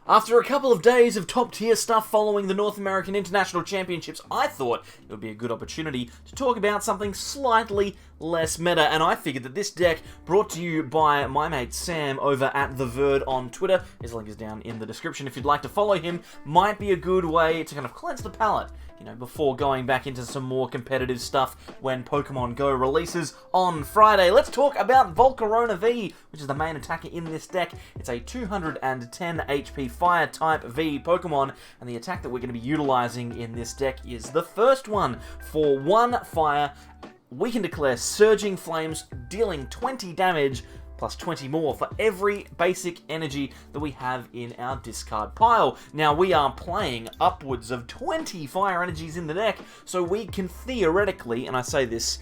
After a couple of days of top-tier stuff following the North American International Championships, I thought it would be a good opportunity to talk about something slightly less meta, and I figured that this deck, brought to you by my mate Sam over at The Verd on Twitter, his link is down in the description if you'd like to follow him, might be a good way to kind of cleanse the palate, you know, before going back into some more competitive stuff when Pokemon Go releases on Friday. Let's talk about Volcarona V, which is the main attacker in this deck. It's a 210 HP Fire-type V Pokemon, and the attack that we're going to be utilizing in this deck is the first one. For 1 fire, we can declare Surging Flames, dealing 20 damage, plus 20 more for every basic energy that we have in our discard pile. Now, we are playing upwards of 20 fire energies in the deck, so we can theoretically, and I say this,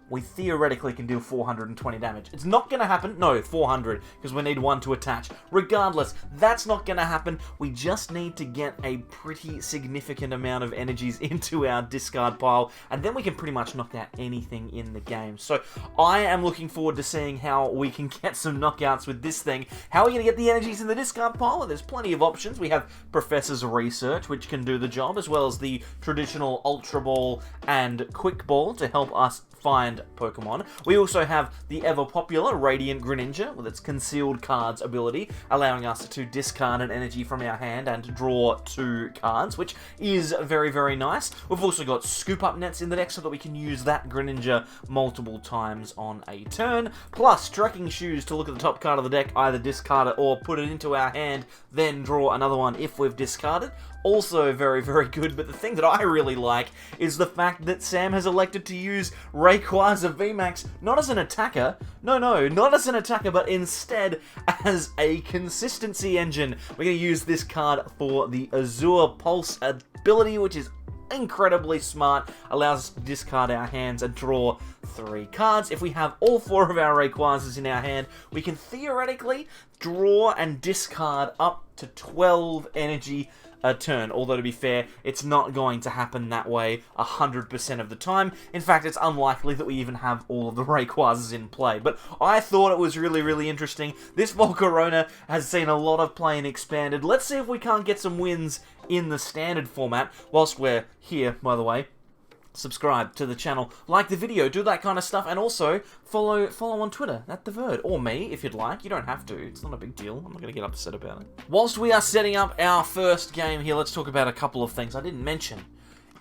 we theoretically can deal 420 damage. It's not going to happen. No, 400, because we need 1 to attach. Regardless, that's not going to happen. We just need to get a pretty significant amount of energies into our discard pile, and then we can pretty much knock out anything in the game. So I am looking forward to seeing how we can get some knockouts with this thing. How are we going to get the energies in the discard pile? Well, there's plenty of options. We have Professor's Research, which can do the job, as well as the traditional Ultra Ball and Quick Ball to help us find Pokemon. We also have the ever-popular Radiant Greninja with its Concealed Cards ability, allowing us to discard an energy from our hand and draw 2 cards, which is very, very nice. We've also got Scoop Up Nets in the deck so that we can use that Greninja multiple times on a turn, plus Trekking Shoes to look at the top card of the deck, either discard it or put it into our hand, then draw another one if we've discarded. Also very, very good, but the thing that I really like is the fact that Sam has elected to use Rayquaza VMAX not as an attacker, no, not as an attacker, but instead as a consistency engine. We're going to use this card for the Azure Pulse ability, which is incredibly smart, allows us to discard our hands and draw 3 cards. If we have all 4 of our Rayquazas in our hand, we can theoretically draw and discard up to 12 energy a turn, although to be fair, it's not going to happen that way 100% of the time. In fact, it's unlikely that we even have all of the Rayquazas in play, but I thought it was really, really interesting. This Volcarona has seen a lot of play in Expanded. Let's see if we can't get some wins in the Standard format. Whilst we're here, by the way, subscribe to the channel, like the video, do that kind of stuff, and also follow on Twitter, at The Verd, or me, if you'd like. You don't have to, it's not a big deal. I'm not going to get upset about it. Whilst we are setting up our first game here, let's talk about a couple of things I didn't mention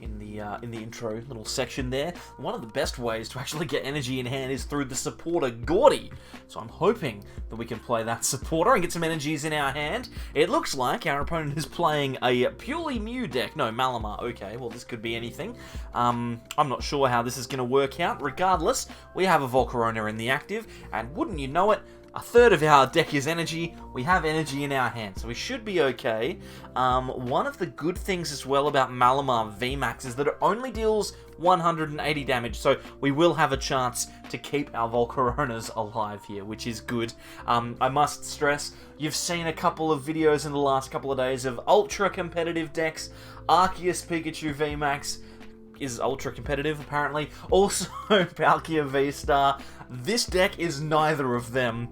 in the intro little section there. One of the best ways to actually get energy in hand is through the supporter Gordie. So I'm hoping that we can play that supporter and get some energies in our hand. It looks like our opponent is playing a purely Mew deck. No, Malamar. Okay, well this could be anything. I'm not sure how this is going to work out. Regardless, we have a Volcarona in the active, and wouldn't you know it, a third of our deck is energy. We have energy in our hand, so we should be okay. One of the good things as well about Malamar VMAX is that it only deals 180 damage, so we will have a chance to keep our Volcaronas alive here, which is good. I must stress, you've seen a couple of videos in the last couple of days of ultra-competitive decks. Arceus Pikachu VMAX is ultra competitive, apparently. Also, Palkia V-Star. This deck is neither of them.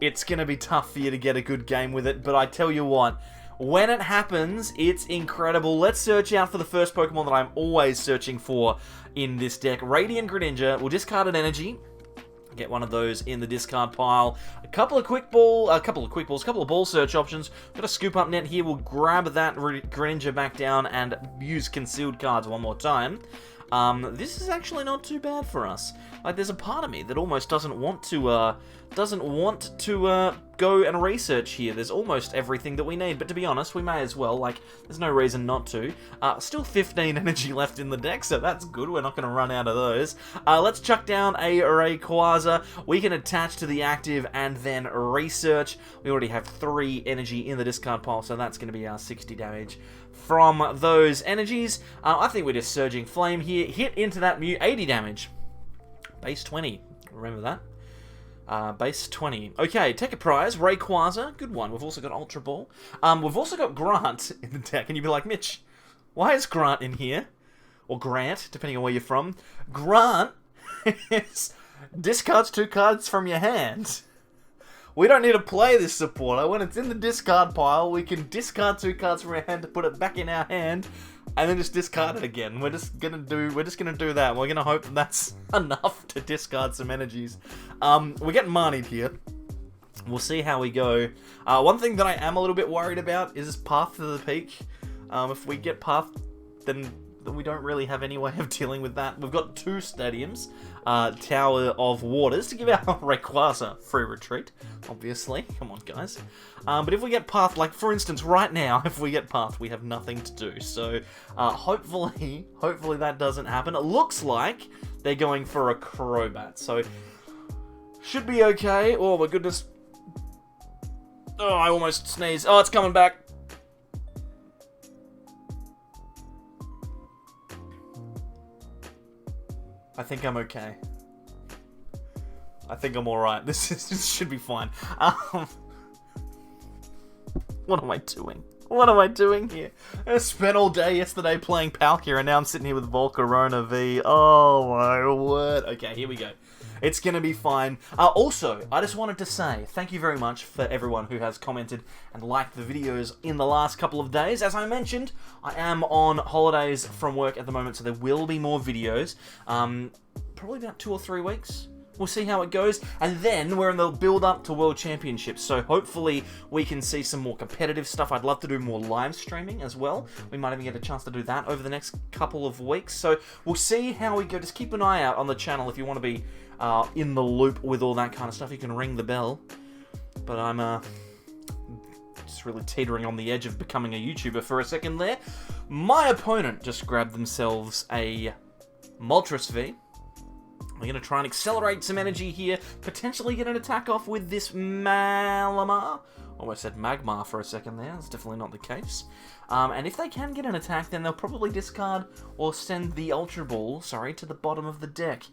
It's going to be tough for you to get a good game with it, but I tell you what, when it happens, it's incredible. Let's search out for the first Pokemon that I'm always searching for in this deck. Radiant Greninja. We'll discard an energy. Get one of those in the discard pile. A couple of ball search options. Got a Scoop Up Net here. We'll grab that Greninja back down and use Concealed Cards one more time. This is actually not too bad for us. Like, there's a part of me that almost doesn't want to go and research here. There's almost everything that we need, but to be honest, we may as well. Like, there's no reason not to. Still 15 energy left in the deck, so that's good. We're not going to run out of those. Let's chuck down a Rayquaza. We can attach to the active and then research. We already have 3 energy in the discard pile, so that's going to be our 60 damage from those energies. I think we're just Surging Flame here. Hit into that Mew, 80 damage. Base 20. Remember that. Base 20. Okay, take a prize. Rayquaza. Good one. We've also got Ultra Ball. We've also got Grant in the deck. And you'd be like, Mitch, why is Grant in here? Or Grant, depending on where you're from. Grant discards 2 cards from your hand. We don't need to play this supporter. When it's in the discard pile, we can discard 2 cards from our hand to put it back in our hand, and then just discard it again. We're just gonna do that. We're gonna hope that that's enough to discard some energies. We're getting manied here. We'll see how we go. One thing that I am a little bit worried about is Path to the Peak. If we get Path, then we don't really have any way of dealing with that. We've got 2 stadiums. Tower of Waters to give our Rayquaza free retreat, obviously. Come on, guys. But if we get Path, like, for instance, right now, if we get Path, we have nothing to do. So, hopefully that doesn't happen. It looks like they're going for a Crobat, so should be okay. Oh, my goodness. Oh, I almost sneezed. Oh, it's coming back. I think I'm okay. I think I'm alright. This should be fine. What am I doing? What am I doing here? I spent all day yesterday playing Palkia, and now I'm sitting here with Volcarona V. Oh my word. Okay, here we go. It's gonna be fine. Also, I just wanted to say thank you very much for everyone who has commented and liked the videos in the last couple of days. As I mentioned, I am on holidays from work at the moment, so there will be more videos. Probably about 2 or 3 weeks. We'll see how it goes, and then we're in the build-up to World Championships, so hopefully we can see some more competitive stuff. I'd love to do more live streaming as well. We might even get a chance to do that over the next couple of weeks, so we'll see how we go. Just keep an eye out on the channel if you want to be in the loop with all that kind of stuff. You can ring the bell, but I'm just really teetering on the edge of becoming a YouTuber for a second there. My opponent just grabbed themselves a Moltres V. We're going to try and accelerate some energy here, potentially get an attack off with this Malamar. Almost said Magmar for a second there, that's definitely not the case. And if they can get an attack, then they'll probably discard or send the Ultra Ball, to the bottom of the deck,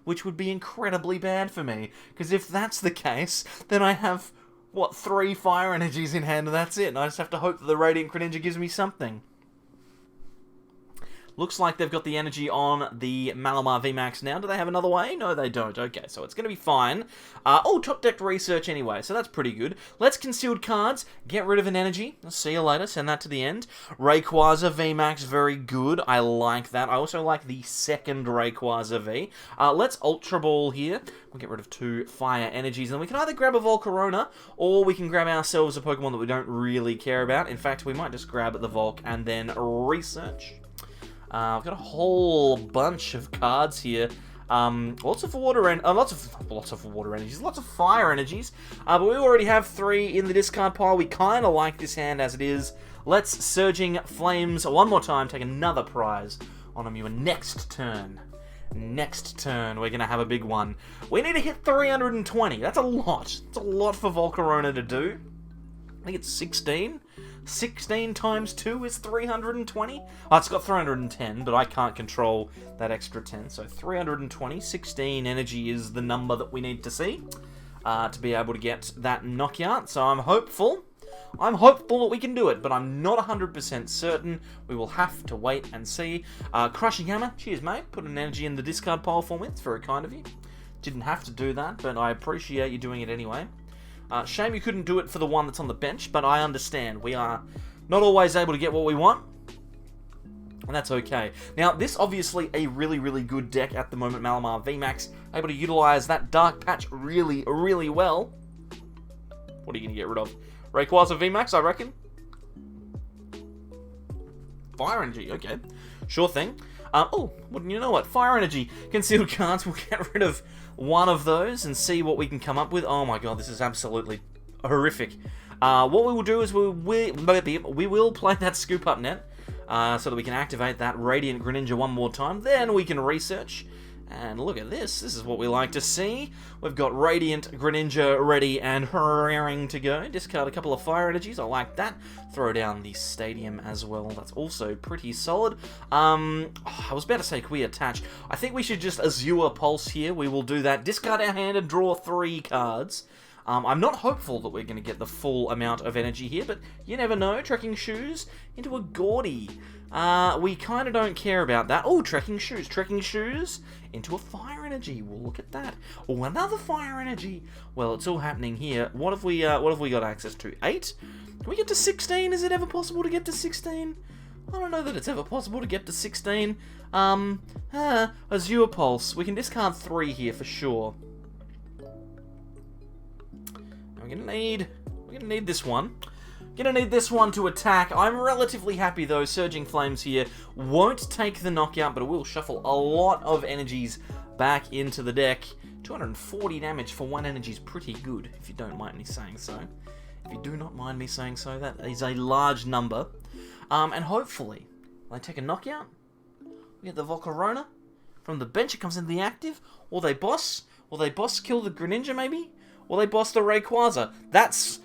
which would be incredibly bad for me. Because if that's the case, then I have, what, 3 fire energies in hand and that's it. And I just have to hope that the Radiant Greninja gives me something. Looks like they've got the energy on the Malamar VMAX now. Do they have another way? No, they don't. Okay, so it's going to be fine. Oh, top decked research anyway, so that's pretty good. Let's concealed cards. Get rid of an energy. I'll see you later. Send that to the end. Rayquaza VMAX, very good. I like that. I also like the second Rayquaza V. Let's Ultra Ball here. We'll get rid of 2 fire energies. And we can either grab a Volcarona, or we can grab ourselves a Pokemon that we don't really care about. In fact, we might just grab the Volk and then research. I've got a whole bunch of cards here. Lots of water and lots of water energies, lots of fire energies. But we already have 3 in the discard pile. We kind of like this hand as it is. Let's Surging Flames one more time. Take another prize on Amewa next turn. Next turn, we're gonna have a big one. We need to hit 320. That's a lot. It's a lot for Volcarona to do. I think it's 16. 16 times 2 is 320. Oh, it's got 310, but I can't control that extra 10. So 320, 16 energy is the number that we need to see to be able to get that knockout. So I'm hopeful. I'm hopeful that we can do it, but I'm not 100% certain. We will have to wait and see. Crushing Hammer, cheers mate. Put an energy in the discard pile for me. It's very kind of you. Didn't have to do that, but I appreciate you doing it anyway. Shame you couldn't do it for the one that's on the bench, but I understand. We are not always able to get what we want, and that's okay. Now, this obviously a really, really good deck at the moment, Malamar VMAX, able to utilize that Dark Patch really, really well. What are you going to get rid of? Rayquaza VMAX, I reckon? Fire Energy, okay. Sure thing. Oh, wouldn't you know it? Fire Energy. Concealed cards, we'll get rid of one of those and see what we can come up with. Oh my god, this is absolutely horrific. What we will do is we will play that Scoop Up Net so that we can activate that Radiant Greninja one more time. Then we can research. And look at this. This is what we like to see. We've got Radiant Greninja ready and raring to go. Discard a couple of fire energies. I like that. Throw down the stadium as well. That's also pretty solid. I was about to say, can we attach? I think we should just Azure Pulse here. We will do that. Discard our hand and draw 3 cards. I'm not hopeful that we're going to get the full amount of energy here, but you never know. Trekking Shoes into a Gordie. We kind of don't care about that. Oh, Trekking Shoes. Trekking Shoes into a Fire Energy. Well, look at that. Oh, another Fire Energy. Well, it's all happening here. What have we got access to? 8? Can we get to 16? Is it ever possible to get to 16? I don't know that it's ever possible to get to 16. Azure Pulse. We can discard 3 here for sure. We're gonna need this one. Gonna need this one to attack. I'm relatively happy though. Surging Flames here won't take the knockout, but it will shuffle a lot of energies back into the deck. 240 damage for 1 energy is pretty good, if you don't mind me saying so. If you do not mind me saying so, that is a large number. And hopefully, they take a knockout. We get the Volcarona from the bench. It comes into the active. Or they boss. Or they boss kill the Greninja maybe. Or they boss the Rayquaza. That's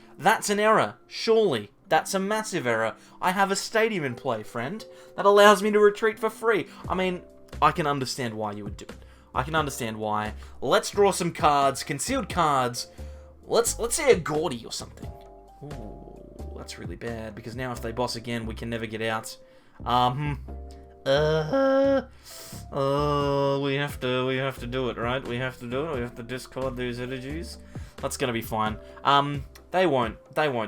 an error. Surely. That's a massive error. I have a stadium in play, friend. That allows me to retreat for free. I mean, I can understand why you would do it. I can understand why. Let's draw some cards. Concealed cards. Let's say a Gordie or something. Ooh, that's really bad. Because now if they boss again, we can never get out. We have to do it, right? We have to do it. We have to discard these energies. That's gonna be fine. They won't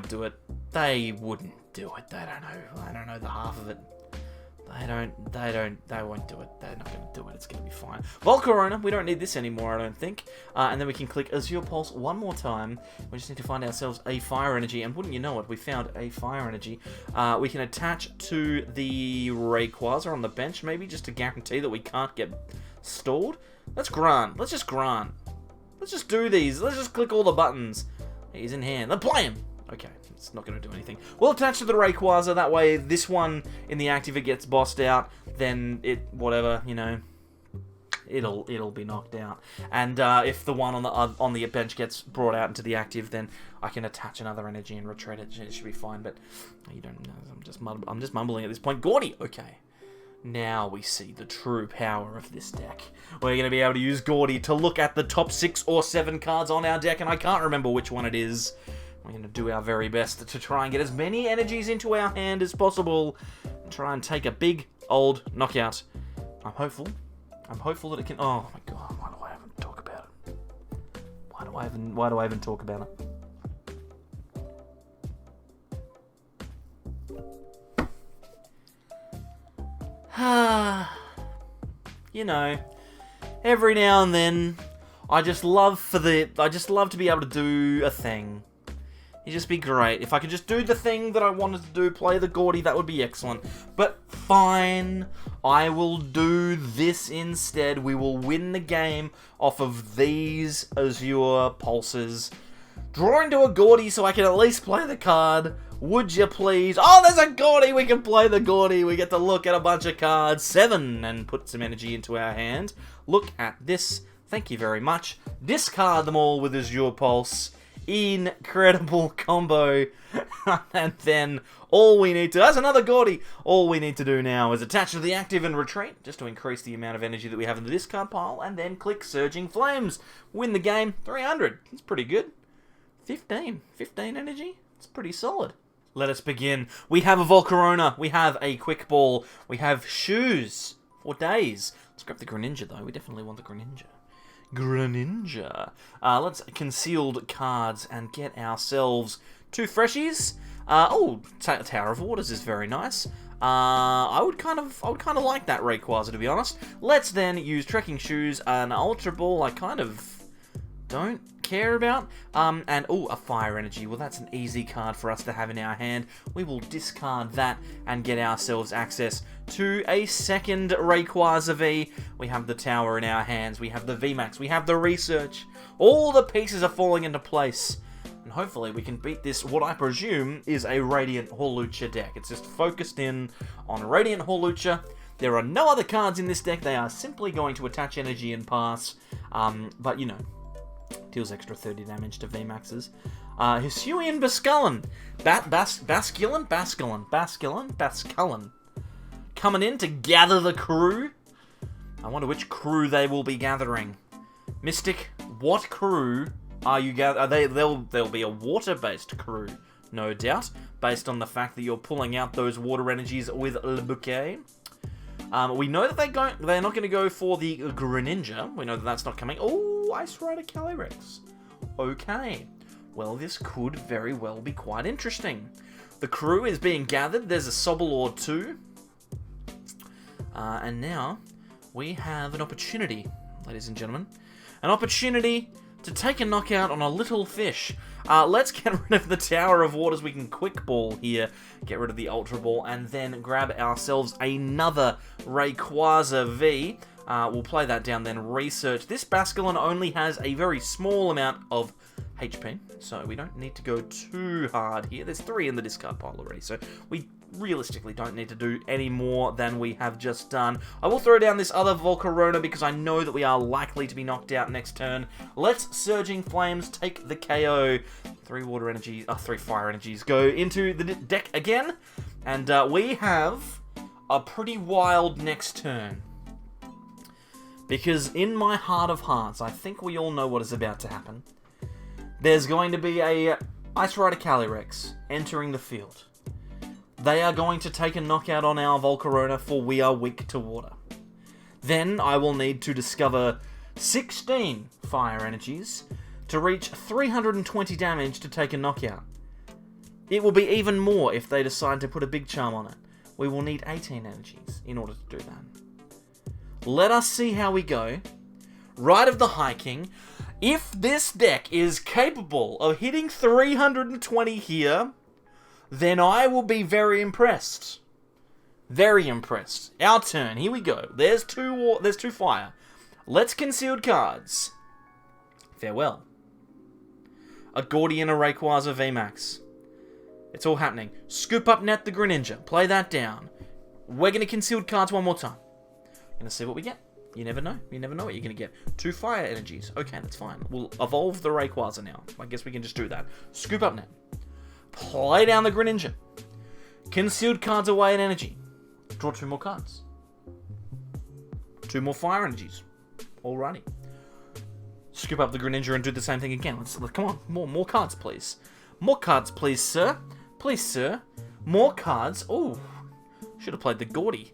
do it. They wouldn't do it. I don't know the half of it. They won't do it. They're not gonna do it. It's gonna be fine. Volcarona, we don't need this anymore, I don't think. And then we can click Azure Pulse one more time. We just need to find ourselves a Fire Energy, and wouldn't you know it, we found a Fire Energy. We can attach to the Rayquaza on the bench, maybe, just to guarantee that we can't get stalled. Let's Grant. Let's just Grant. Let's just do these. Let's just click all the buttons. He's in hand. Let's play him. Okay, it's not going to do anything. We'll attach to the Rayquaza. That way, this one in the active, it gets bossed out. Then it, whatever, you know, it'll be knocked out. And if the one on the bench gets brought out into the active, then I can attach another energy and retreat it. It should be fine. But you don't know. I'm just mumbling at this point. Gordie. Okay. Now we see the true power of this deck. We're going to be able to use Gordie to look at the top 6 or 7 cards on our deck, and I can't remember which one it is. We're going to do our very best to try and get as many energies into our hand as possible, and try and take a big, old knockout. I'm hopeful that it can... Oh my god, why do I even talk about it? Why do I even talk about it? You know, every now and then, I just love to be able to do a thing. It'd just be great. If I could just do the thing that I wanted to do, play the Gordie, that would be excellent. But fine, I will do this instead. We will win the game off of these Azure Pulses. Draw into a Gordie so I can at least play the card. Would you please? Oh, there's a Gordie! We can play the Gordie. We get to look at a bunch of cards. 7, and put some energy into our hand. Look at this. Thank you very much. Discard them all with Azure Pulse. Incredible combo. And then all we need to... That's another Gordie! All we need to do now is attach to the active and retreat, just to increase the amount of energy that we have in the discard pile, and then click Surging Flames. Win the game. 300. That's pretty good. 15 energy. It's pretty solid. Let us begin. We have a Volcarona. We have a Quick Ball. We have Shoes for days. Let's grab the Greninja, though. We definitely want the Greninja. Let's concealed cards and get ourselves 2 freshies. Tower of Waters is very nice. I would kind of like that Rayquaza, to be honest. Let's then use Trekking Shoes, an Ultra Ball. I kind of don't care about. A Fire Energy. Well, that's an easy card for us to have in our hand. We will discard that and get ourselves access to a second Rayquaza V. We have the Tower in our hands. We have the VMAX. We have the Research. All the pieces are falling into place. And hopefully we can beat this, what I presume is a Radiant Hawlucha deck. It's just focused in on Radiant Hawlucha. There are no other cards in this deck. They are simply going to attach energy and pass. But, you know, deals extra 30 damage to VMAXs. Hisuian Basculin. Basculin. Coming in to gather the crew. I wonder which crew they will be gathering. Mystic, what crew Are you they'll be a water-based crew, no doubt, based on the fact that you're pulling out those water energies with Le Bouquet. We know that they're not going to go for the Greninja. We know that that's not coming. Oh, Ice Rider Calyrex. Okay. Well, this could very well be quite interesting. The crew is being gathered. There's a Sableyes too. And now we have an opportunity, ladies and gentlemen. An opportunity to take a knockout on a little fish. Let's get rid of the Tower of Waters. We can quick ball here, get rid of the Ultra Ball, and then grab ourselves another Rayquaza V. We'll play that down, then research. This Basculin only has a very small amount of HP, so we don't need to go too hard here. There's 3 in the discard pile already, so we realistically don't need to do any more than we have just done. I will throw down this other Volcarona because I know that we are likely to be knocked out next turn. Let's Surging Flames take the KO. 3 water energies, 3 fire energies go into the deck again, and we have a pretty wild next turn. Because in my heart of hearts, I think we all know what is about to happen. There's going to be a Ice Rider Calyrex entering the field. They are going to take a knockout on our Volcarona, for we are weak to water. Then I will need to discover 16 fire energies to reach 320 damage to take a knockout. It will be even more if they decide to put a big charm on it. We will need 18 energies in order to do that. Let us see how we go. Rite of the High King. If this deck is capable of hitting 320 here, then I will be very impressed. Very impressed. Our turn. Here we go. There's 2 fire. Let's Concealed cards. Farewell. A Gordie and a Rayquaza VMAX. It's all happening. Scoop Up Net the Greninja. Play that down. We're going to Concealed cards one more time. Going to see what we get. You never know. You never know what you're going to get. 2 fire energies. Okay, that's fine. We'll evolve the Rayquaza now. I guess we can just do that. Scoop Up Net. Play down the Greninja. Concealed cards away in energy. Draw 2 more cards. 2 more fire energies. Alrighty. Scoop up the Greninja and do the same thing again. Let's come on. More cards, please. More cards, please, sir. Please, sir. More cards. Oh, should have played the Gordie.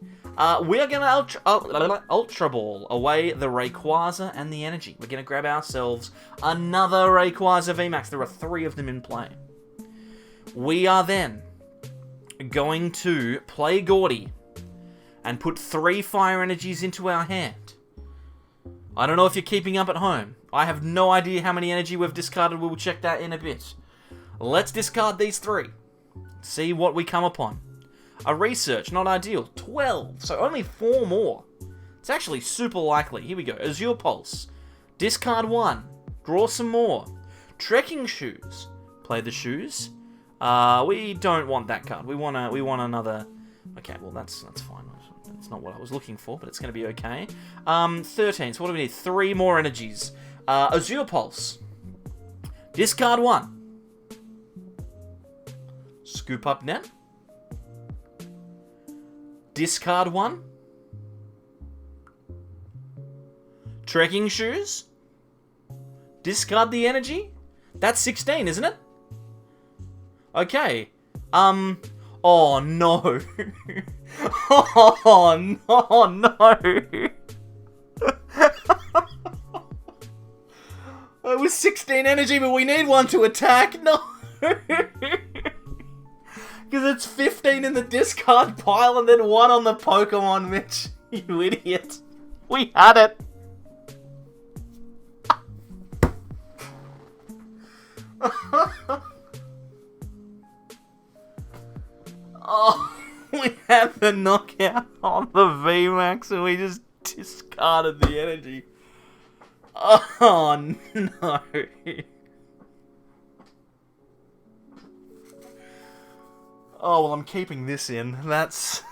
We are going to Ultra Ball away the Rayquaza and the energy. We're going to grab ourselves another Rayquaza VMAX. There are 3 of them in play. We are then going to play Gordie and put 3 fire energies into our hand. I don't know if you're keeping up at home. I have no idea how many energy we've discarded. We will check that in a bit. Let's discard these 3. See what we come upon. A research, not ideal. 12, so only 4 more. It's actually super likely. Here we go. Azure Pulse. Discard 1. Draw some more. Trekking Shoes. Play the shoes. We don't want that card. We want another. Okay, well that's fine. That's not what I was looking for, but it's going to be okay. 13. So what do we need? 3 more energies. Azure Pulse. Discard 1. Scoop Up Net. Discard 1. Trekking Shoes. Discard the energy. That's 16, isn't it? Okay. Oh no. Oh no. It was 16 energy, but we need 1 to attack. No. Because it's 15 in the discard pile and then 1 on the Pokémon, Mitch. You idiot. We had it. Oh, we had the knockout on the VMAX and we just discarded the energy. Oh no. Oh, well, I'm keeping this in. That's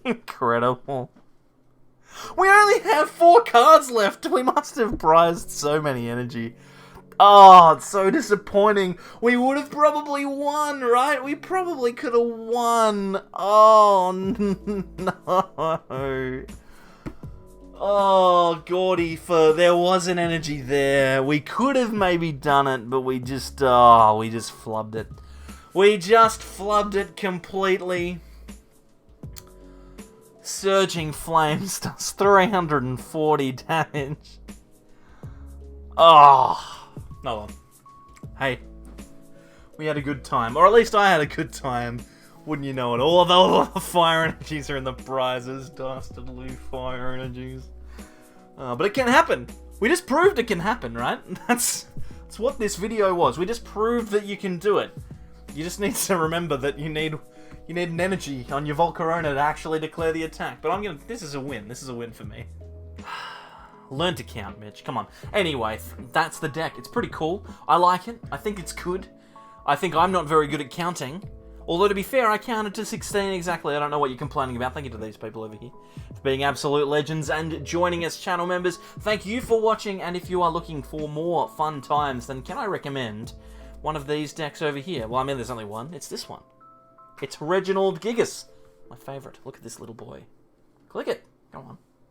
incredible. We only have 4 cards left. We must have prized so many energy. Oh, it's so disappointing. We would have probably won, right? We probably could have won. Oh, no. Oh, Gordie, there was an energy there. We could have maybe done it, but we just flubbed it. We just flubbed it completely. Surging Flames does 340 damage. Oh, no one. Hey, we had a good time, or at least I had a good time. Wouldn't you know it? All the fire energies are in the prizes. Dastardly fire energies. But it can happen. We just proved it can happen, right? That's what this video was. We just proved that you can do it. You just need to remember that you need an energy on your Volcarona to actually declare the attack. But this is a win. This is a win for me. Learn to count, Mitch. Come on. Anyway, that's the deck. It's pretty cool. I like it. I think it's good. I think I'm not very good at counting. Although, to be fair, I counted to 16 exactly. I don't know what you're complaining about. Thank you to these people over here for being absolute legends and joining us, channel members. Thank you for watching, and if you are looking for more fun times, then can I recommend one of these decks over here? Well, I mean, there's only one. It's this one. It's Reginald Gigas. My favourite. Look at this little boy. Click it. Come on.